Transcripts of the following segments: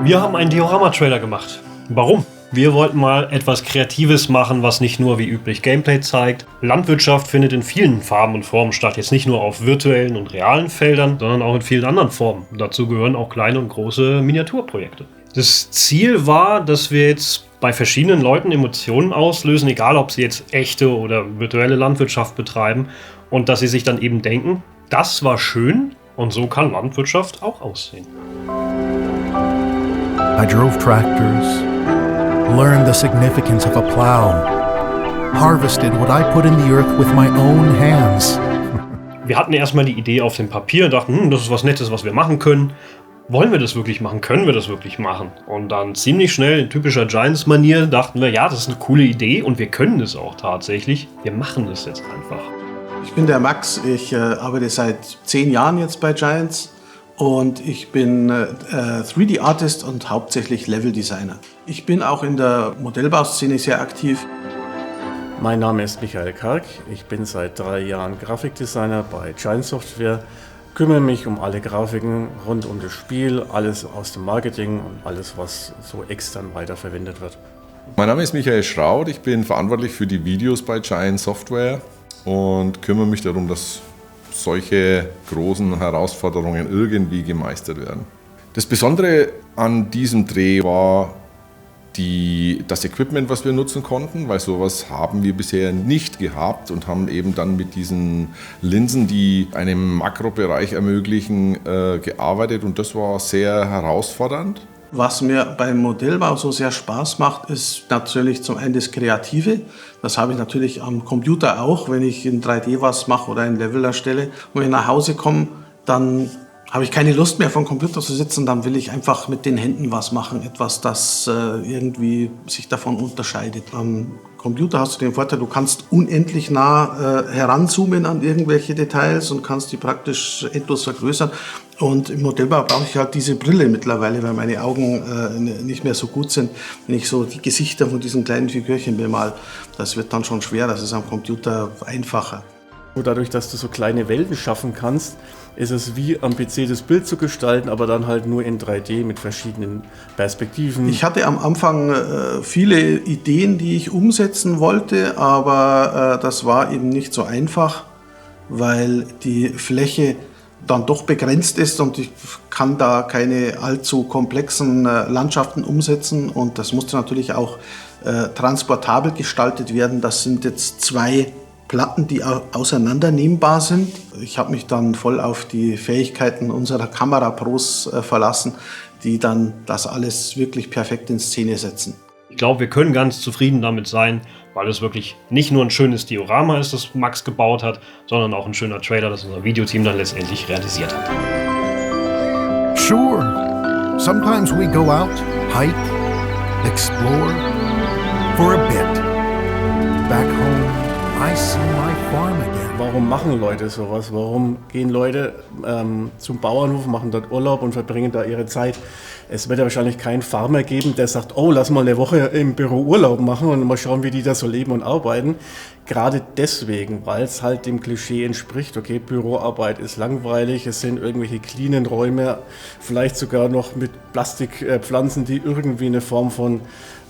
Wir haben einen Diorama-Trailer gemacht. Warum? Wir wollten mal etwas Kreatives machen, was nicht nur wie üblich Gameplay zeigt. Landwirtschaft findet in vielen Farben und Formen statt. Jetzt nicht nur auf virtuellen und realen Feldern, sondern auch in vielen anderen Formen. Dazu gehören auch kleine und große Miniaturprojekte. Das Ziel war, dass wir jetzt bei verschiedenen Leuten Emotionen auslösen, egal ob sie jetzt echte oder virtuelle Landwirtschaft betreiben, und dass sie sich dann eben denken, das war schön und so kann Landwirtschaft auch aussehen. I drove tractors, learned the significance of a plow, harvested what I put in the earth with my own hands. Wir hatten erstmal die Idee auf dem Papier, dachten, das ist was Nettes, was wir machen können. Wollen wir das wirklich machen? Können wir das wirklich machen? Und dann ziemlich schnell in typischer Giants-Manier dachten wir, ja, das ist eine coole Idee und wir können es auch tatsächlich. Wir machen das jetzt einfach. Ich bin der Max, ich arbeite seit 10 Jahren jetzt bei Giants. Und ich bin 3D-Artist und hauptsächlich Level-Designer. Ich bin auch in der Modellbauszene sehr aktiv. Mein Name ist Michael Karg. Ich bin seit 3 Jahren Grafikdesigner bei Giant Software. Kümmere mich um alle Grafiken rund um das Spiel, alles aus dem Marketing und alles, was so extern weiterverwendet wird. Mein Name ist Michael Schraud. Ich bin verantwortlich für die Videos bei Giant Software und kümmere mich darum, dass solche großen Herausforderungen irgendwie gemeistert werden. Das Besondere an diesem Dreh war das Equipment, was wir nutzen konnten, weil sowas haben wir bisher nicht gehabt und haben eben dann mit diesen Linsen, die einen Makrobereich ermöglichen, gearbeitet und das war sehr herausfordernd. Was mir beim Modellbau so sehr Spaß macht, ist natürlich zum einen das Kreative. Das habe ich natürlich am Computer auch, wenn ich in 3D was mache oder ein Level erstelle. Und wenn ich nach Hause komme, dann habe ich keine Lust mehr, vor dem Computer zu sitzen. Dann will ich einfach mit den Händen was machen, etwas, das irgendwie sich davon unterscheidet. Am Computer hast du den Vorteil, du kannst unendlich nah heranzoomen an irgendwelche Details und kannst die praktisch endlos vergrößern. Und im Modellbau brauche ich halt diese Brille mittlerweile, weil meine Augen nicht mehr so gut sind. Wenn ich so die Gesichter von diesen kleinen Figürchen bemal, das wird dann schon schwer, das ist am Computer einfacher. Dadurch, dass du so kleine Welten schaffen kannst, ist es wie am PC das Bild zu gestalten, aber dann halt nur in 3D mit verschiedenen Perspektiven. Ich hatte am Anfang viele Ideen, die ich umsetzen wollte, aber das war eben nicht so einfach, weil die Fläche dann doch begrenzt ist und ich kann da keine allzu komplexen Landschaften umsetzen und das musste natürlich auch transportabel gestaltet werden. Das sind jetzt 2 Platten, die auseinandernehmbar sind. Ich habe mich dann voll auf die Fähigkeiten unserer Kamerapros verlassen, die dann das alles wirklich perfekt in Szene setzen. Ich glaube, wir können ganz zufrieden damit sein, weil es wirklich nicht nur ein schönes Diorama ist, das Max gebaut hat, sondern auch ein schöner Trailer, das unser Videoteam dann letztendlich realisiert hat. Sure, sometimes we go out, hike, explore, for a bit. Back home, I see my farm again. Warum machen Leute sowas? Warum gehen Leute zum Bauernhof, machen dort Urlaub und verbringen da ihre Zeit? Es wird ja wahrscheinlich keinen Farmer geben, der sagt, oh, lass mal eine Woche im Büro Urlaub machen und mal schauen, wie die da so leben und arbeiten. Gerade deswegen, weil es halt dem Klischee entspricht, okay, Büroarbeit ist langweilig, es sind irgendwelche cleanen Räume, vielleicht sogar noch mit Plastikpflanzen, die irgendwie eine Form von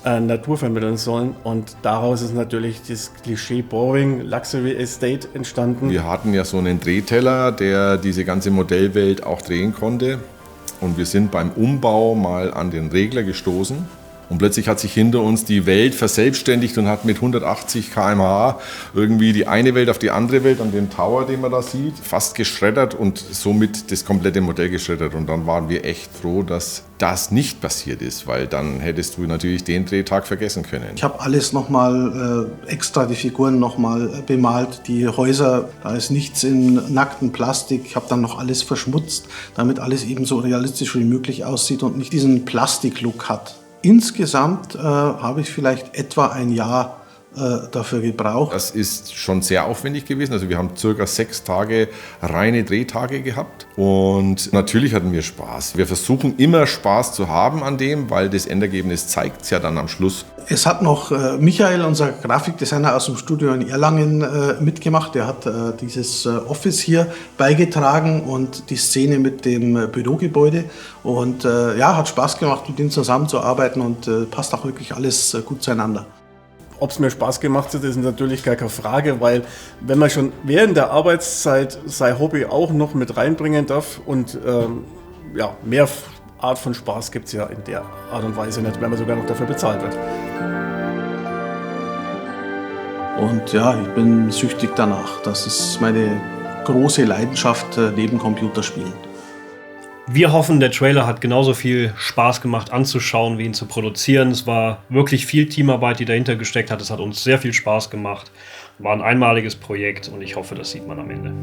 Natur vermitteln sollen. Und daraus ist natürlich das Klischee Boring Luxury Estate entstanden. Wir hatten ja so einen Drehteller, der diese ganze Modellwelt auch drehen konnte. Und wir sind beim Umbau mal an den Regler gestoßen. Und plötzlich hat sich hinter uns die Welt verselbstständigt und hat mit 180 km/h irgendwie die eine Welt auf die andere Welt an den Tower, den man da sieht, fast geschreddert und somit das komplette Modell geschreddert. Und dann waren wir echt froh, dass das nicht passiert ist, weil dann hättest du natürlich den Drehtag vergessen können. Ich habe alles nochmal extra, die Figuren nochmal bemalt, die Häuser, da ist nichts in nacktem Plastik. Ich habe dann noch alles verschmutzt, damit alles eben so realistisch wie möglich aussieht und nicht diesen Plastik-Look hat. Insgesamt habe ich vielleicht etwa ein Jahr dafür gebraucht. Das ist schon sehr aufwendig gewesen. Also wir haben circa 6 Tage reine Drehtage gehabt und natürlich hatten wir Spaß. Wir versuchen immer Spaß zu haben an dem, weil das Endergebnis zeigt es ja dann am Schluss. Es hat noch Michael, unser Grafikdesigner aus dem Studio in Erlangen, mitgemacht. Der hat dieses Office hier beigetragen und die Szene mit dem Bürogebäude. Und ja, hat Spaß gemacht, mit ihm zusammenzuarbeiten und passt auch wirklich alles gut zueinander. Ob es mir Spaß gemacht hat, ist natürlich gar keine Frage, weil wenn man schon während der Arbeitszeit sein Hobby auch noch mit reinbringen darf und ja, mehr Art von Spaß gibt es ja in der Art und Weise nicht, wenn man sogar noch dafür bezahlt wird. Und ja, ich bin süchtig danach. Das ist meine große Leidenschaft neben Computerspielen. Wir hoffen, der Trailer hat genauso viel Spaß gemacht anzuschauen, wie ihn zu produzieren. Es war wirklich viel Teamarbeit, die dahinter gesteckt hat. Es hat uns sehr viel Spaß gemacht. War ein einmaliges Projekt und ich hoffe, das sieht man am Ende.